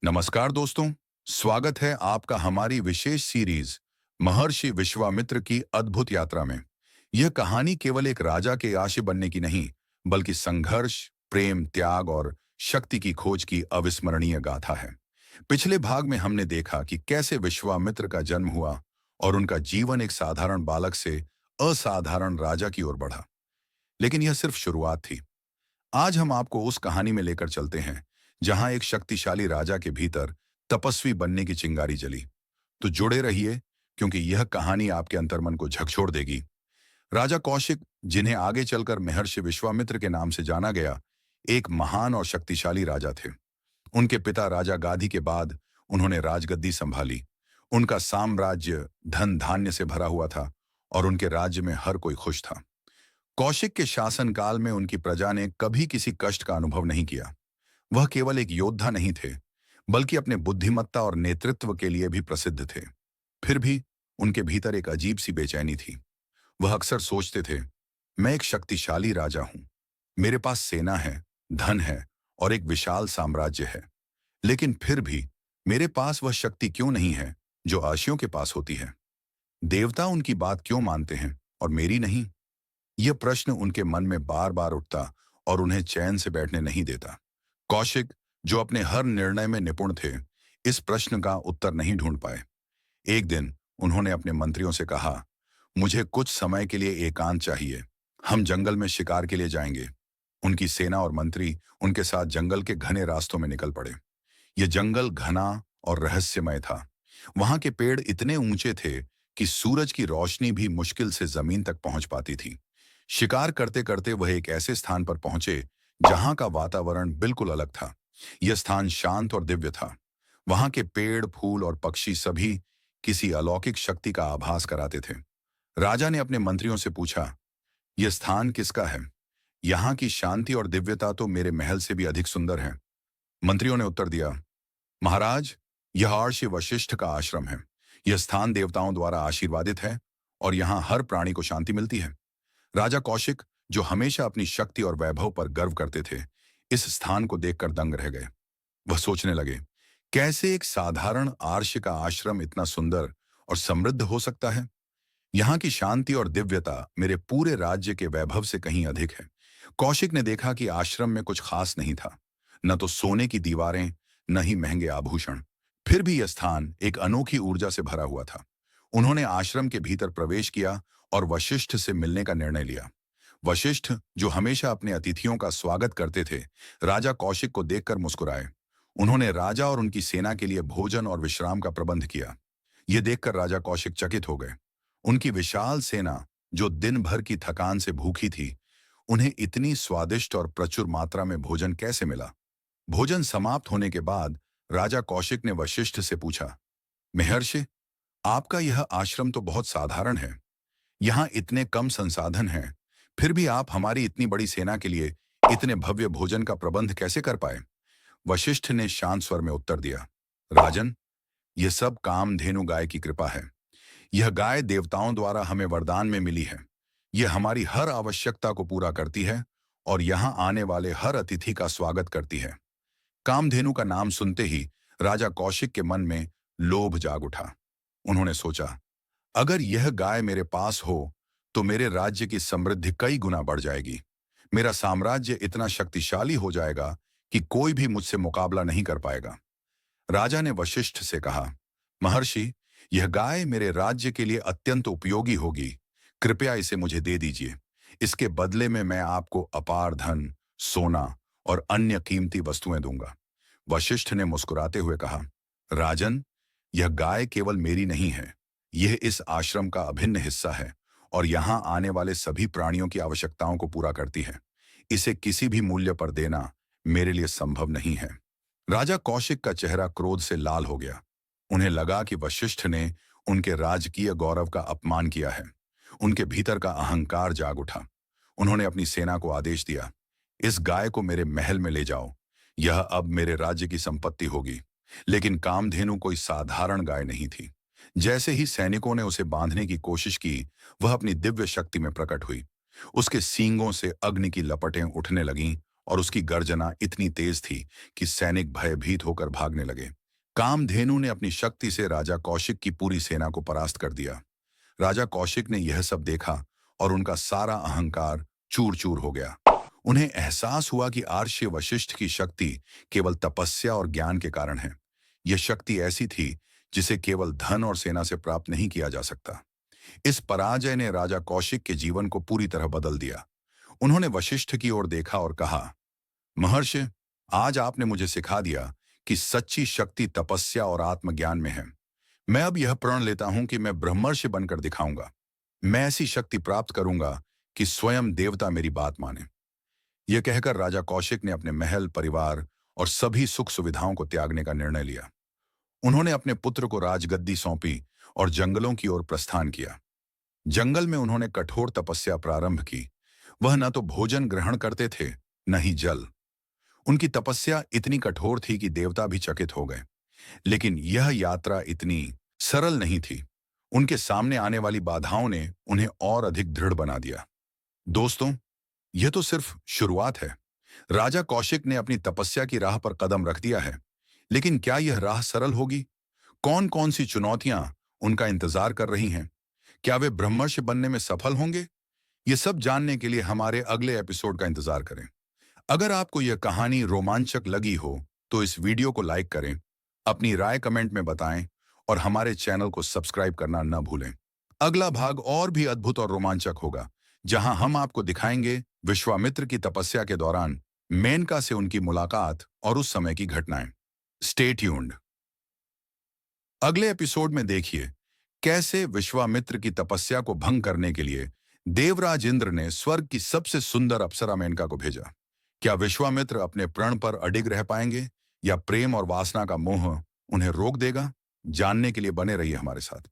नमस्कार दोस्तों। स्वागत है आपका हमारी विशेष सीरीज महर्षि विश्वामित्र की अद्भुत यात्रा में। यह कहानी केवल एक राजा के आशय बनने की नहीं, बल्कि संघर्ष, प्रेम, त्याग और शक्ति की खोज की अविस्मरणीय गाथा है। पिछले भाग में हमने देखा कि कैसे विश्वामित्र का जन्म हुआ और उनका जीवन एक साधारण बालक से असाधारण राजा की ओर बढ़ा। लेकिन यह सिर्फ शुरुआत थी। आज हम आपको उस कहानी में लेकर चलते हैं जहां एक शक्तिशाली राजा के भीतर तपस्वी बनने की चिंगारी जली। तो जुड़े रहिए, क्योंकि यह कहानी आपके अंतर्मन को झकझोर देगी। राजा कौशिक, जिन्हें आगे चलकर महर्षि विश्वामित्र के नाम से जाना गया, एक महान और शक्तिशाली राजा थे। उनके पिता राजा गाधी के बाद उन्होंने राजगद्दी संभाली। उनका साम्राज्य धन धान्य से भरा हुआ था और उनके राज्य में हर कोई खुश था। कौशिक के शासनकाल में उनकी प्रजा ने कभी किसी कष्ट का अनुभव नहीं किया। वह केवल एक योद्धा नहीं थे, बल्कि अपने बुद्धिमत्ता और नेतृत्व के लिए भी प्रसिद्ध थे। फिर भी उनके भीतर एक अजीब सी बेचैनी थी। वह अक्सर सोचते थे, मैं एक शक्तिशाली राजा हूं, मेरे पास सेना है, धन है और एक विशाल साम्राज्य है, लेकिन फिर भी मेरे पास वह शक्ति क्यों नहीं है जो आशियों के पास होती है। देवता उनकी बात क्यों मानते हैं और मेरी नहीं। यह प्रश्न उनके मन में बार बार उठता और उन्हें चैन से बैठने नहीं देता। कौशिक, जो अपने हर निर्णय में निपुण थे, इस प्रश्न का उत्तर नहीं ढूंढ पाए। एक दिन उन्होंने अपने मंत्रियों से कहा, मुझे कुछ समय के लिए एकांत चाहिए, हम जंगल में शिकार के लिए जाएंगे। उनकी सेना और मंत्री उनके साथ जंगल के घने रास्तों में निकल पड़े। यह जंगल घना और रहस्यमय था। वहां के पेड़ इतने ऊंचे थे कि सूरज की रोशनी भी मुश्किल से जमीन तक पहुंच पाती थी। शिकार करते करते वह एक ऐसे स्थान पर पहुंचे जहां का वातावरण बिल्कुल अलग था। यह स्थान शांत और दिव्य था। वहां के पेड़, फूल और पक्षी सभी किसी अलौकिक शक्ति का आभास कराते थे। राजा ने अपने मंत्रियों से पूछा, यह स्थान किसका है? यहाँ की शांति और दिव्यता तो मेरे महल से भी अधिक सुंदर है। मंत्रियों ने उत्तर दिया, महाराज, यह महर्षि वशिष्ठ का आश्रम है। यह स्थान देवताओं द्वारा आशीर्वादित है और यहाँ हर प्राणी को शांति मिलती है। राजा कौशिक, जो हमेशा अपनी शक्ति और वैभव पर गर्व करते थे, इस स्थान को देखकर दंग रह गए। वह सोचने लगे, कैसे एक साधारण आर्ष का आश्रम इतना सुंदर और समृद्ध हो सकता है। यहाँ की शांति और दिव्यता मेरे पूरे राज्य के वैभव से कहीं अधिक है। कौशिक ने देखा कि आश्रम में कुछ खास नहीं था, न तो सोने की दीवारें, न ही महंगे आभूषण। फिर भी यह स्थान एक अनोखी ऊर्जा से भरा हुआ था। उन्होंने आश्रम के भीतर प्रवेश किया और वशिष्ठ से मिलने का निर्णय लिया। वशिष्ठ, जो हमेशा अपने अतिथियों का स्वागत करते थे, राजा कौशिक को देखकर मुस्कुराए। उन्होंने राजा और उनकी सेना के लिए भोजन और विश्राम का प्रबंध किया। यह देखकर राजा कौशिक चकित हो गए। उनकी विशाल सेना, जो दिन भर की थकान से भूखी थी, उन्हें इतनी स्वादिष्ट और प्रचुर मात्रा में भोजन कैसे मिला। भोजन समाप्त होने के बाद राजा कौशिक ने वशिष्ठ से पूछा, महर्षि, आपका यह आश्रम तो बहुत साधारण है। यहाँ इतने कम संसाधन हैं, फिर भी आप हमारी इतनी बड़ी सेना के लिए इतने भव्य भोजन का प्रबंध कैसे कर पाए। वशिष्ठ ने शांत स्वर में उत्तर दिया, राजन, यह सब कामधेनु गाय की कृपा है। यह गाय देवताओं द्वारा हमें वरदान में मिली है। यह हमारी हर आवश्यकता को पूरा करती है और यहाँ आने वाले हर अतिथि का स्वागत करती है। कामधेनु का नाम सुनते ही राजा कौशिक के मन में लोभ जाग उठा। उन्होंने सोचा, अगर यह गाय मेरे पास हो तो मेरे राज्य की समृद्धि कई गुना बढ़ जाएगी। मेरा साम्राज्य इतना शक्तिशाली हो जाएगा कि कोई भी मुझसे मुकाबला नहीं कर पाएगा। राजा ने वशिष्ठ से कहा, महर्षि, यह गाय मेरे राज्य के लिए अत्यंत उपयोगी होगी। कृपया इसे मुझे दे दीजिए। इसके बदले में मैं आपको अपार धन, सोना और अन्य कीमती वस्तुएं दूंगा। वशिष्ठ ने मुस्कुराते हुए कहा, राजन, यह गाय केवल मेरी नहीं है, यह इस आश्रम का अभिन्न हिस्सा है और यहाँ आने वाले सभी प्राणियों की आवश्यकताओं को पूरा करती है। इसे किसी भी मूल्य पर देना मेरे लिए संभव नहीं है। राजा कौशिक का चेहरा क्रोध से लाल हो गया। उन्हें लगा कि वशिष्ठ ने उनके राजकीय गौरव का अपमान किया है। उनके भीतर का अहंकार जाग उठा। उन्होंने अपनी सेना को आदेश दिया, इस गाय को मेरे महल में ले जाओ। यह अब मेरे राज्य की संपत्ति होगी। लेकिन कामधेनु कोई साधारण गाय नहीं थी। जैसे ही सैनिकों ने उसे बांधने की कोशिश की, वह अपनी दिव्य शक्ति में प्रकट हुई। उसके सींगों से अग्नि की लपटें उठने लगीं और उसकी गर्जना इतनी तेज थी कि सैनिक भयभीत होकर भागने लगे। कामधेनु ने अपनी शक्ति से राजा कौशिक की पूरी सेना को परास्त कर दिया। राजा कौशिक ने यह सब देखा और उनका सारा अहंकार चूर चूर हो गया। उन्हें एहसास हुआ कि आर्षि वशिष्ठ की शक्ति केवल तपस्या और ज्ञान के कारण है। यह शक्ति ऐसी थी जिसे केवल धन और सेना से प्राप्त नहीं किया जा सकता। इस पराजय ने राजा कौशिक के जीवन को पूरी तरह बदल दिया। उन्होंने वशिष्ठ की ओर देखा और कहा, महर्षि, आज आपने मुझे सिखा दिया कि सच्ची शक्ति तपस्या और आत्मज्ञान में है। मैं अब यह प्रण लेता हूं कि मैं ब्रह्मर्षि बनकर दिखाऊंगा। मैं ऐसी शक्ति प्राप्त करूंगा कि स्वयं देवता मेरी बात माने। यह कहकर राजा कौशिक ने अपने महल, परिवार और सभी सुख सुविधाओं को त्यागने का निर्णय लिया। उन्होंने अपने पुत्र को राजगद्दी सौंपी और जंगलों की ओर प्रस्थान किया। जंगल में उन्होंने कठोर तपस्या प्रारंभ की। वह न तो भोजन ग्रहण करते थे, न ही जल। उनकी तपस्या इतनी कठोर थी कि देवता भी चकित हो गए। लेकिन यह यात्रा इतनी सरल नहीं थी। उनके सामने आने वाली बाधाओं ने उन्हें और अधिक दृढ़ बना दिया। दोस्तों, यह तो सिर्फ शुरुआत है। राजा कौशिक ने अपनी तपस्या की राह पर कदम रख दिया है, लेकिन क्या यह राह सरल होगी? कौन कौन सी चुनौतियां उनका इंतजार कर रही हैं? क्या वे ब्रह्मर्षि बनने में सफल होंगे? ये सब जानने के लिए हमारे अगले एपिसोड का इंतजार करें। अगर आपको यह कहानी रोमांचक लगी हो तो इस वीडियो को लाइक करें, अपनी राय कमेंट में बताएं और हमारे चैनल को सब्सक्राइब करना न भूलें। अगला भाग और भी अद्भुत और रोमांचक होगा, जहां हम आपको दिखाएंगे विश्वामित्र की तपस्या के दौरान मेनका से उनकी मुलाकात और उस समय की घटनाएं। Stay tuned. अगले एपिसोड में देखिए कैसे विश्वामित्र की तपस्या को भंग करने के लिए देवराज इंद्र ने स्वर्ग की सबसे सुंदर अप्सरा मेनका को भेजा। क्या विश्वामित्र अपने प्रण पर अडिग रह पाएंगे या प्रेम और वासना का मोह उन्हें रोक देगा? जानने के लिए बने रहिए हमारे साथ।